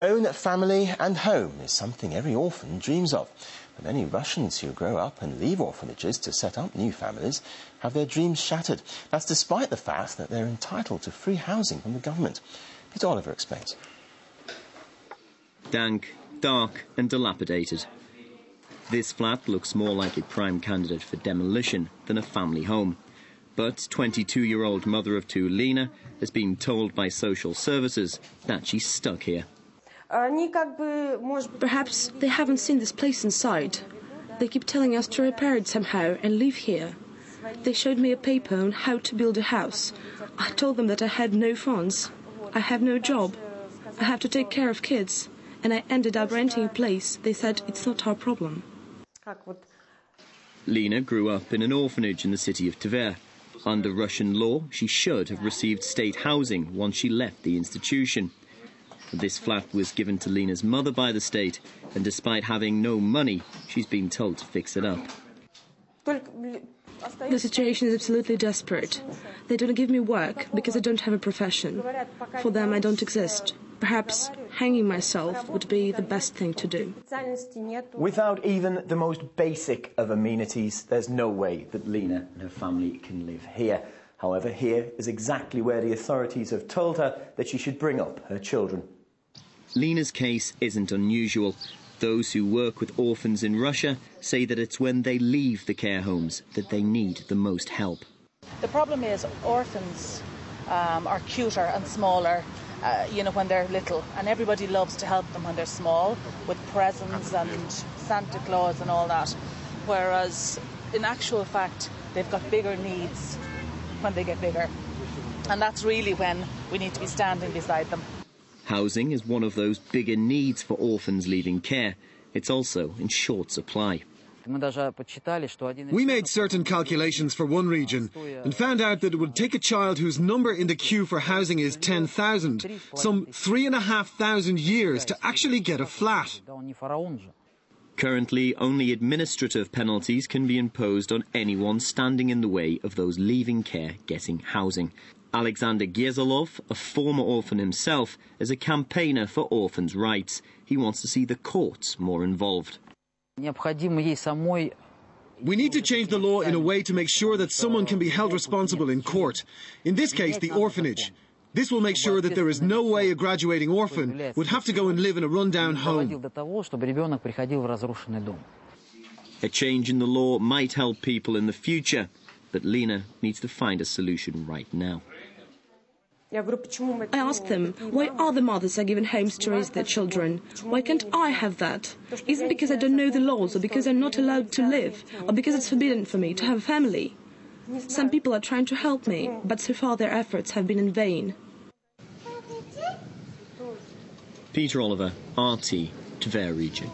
Own family and home is something every orphan dreams of. But many Russians who grow up and leave orphanages to set up new families have their dreams shattered. That's despite the fact that they're entitled to free housing from the government. Peter Oliver explains. Dank, dark and dilapidated. This flat looks more like a prime candidate for demolition than a family home. But 22-year-old mother of two Lena has been told by social services that she's stuck here. Perhaps they haven't seen this place inside. They keep telling us to repair it somehow and live here. They showed me a paper on how to build a house. I told them that I had no funds. I have no job. I have to take care of kids. And I ended up renting a place. They said it's not our problem. Lena grew up in an orphanage in the city of Tver. Under Russian law, she should have received state housing once she left the institution. This flat was given to Lena's mother by the state, and despite having no money, she's been told to fix it up. The situation is absolutely desperate. They don't give me work because I don't have a profession. For them, I don't exist. Perhaps hanging myself would be the best thing to do. Without even the most basic of amenities, there's no way that Lena and her family can live here. However, here is exactly where the authorities have told her that she should bring up her children. Lena's case isn't unusual. Those who work with orphans in Russia say that it's when they leave the care homes that they need the most help. The problem is orphans are cuter and smaller, when they're little, and everybody loves to help them when they're small with presents and Santa Claus and all that, whereas in actual fact they've got bigger needs when they get bigger, and that's really when we need to be standing beside them. Housing is one of those bigger needs for orphans leaving care. It's also in short supply. We made certain calculations for one region and found out that it would take a child whose number in the queue for housing is 10,000, some 3,500 years to actually get a flat. Currently, only administrative penalties can be imposed on anyone standing in the way of those leaving care getting housing. Alexander Giezalov, a former orphan himself, is a campaigner for orphans' rights. He wants to see the courts more involved. We need to change the law in a way to make sure that someone can be held responsible in court. In this case, the orphanage. This will make sure that there is no way a graduating orphan would have to go and live in a rundown home. A change in the law might help people in the future, but Lena needs to find a solution right now. I asked them, why other mothers are given homes to raise their children? Why can't I have that? Is it because I don't know the laws, or because I'm not allowed to live, or because it's forbidden for me to have a family? Some people are trying to help me, but so far their efforts have been in vain. Peter Oliver, RT, Tver region.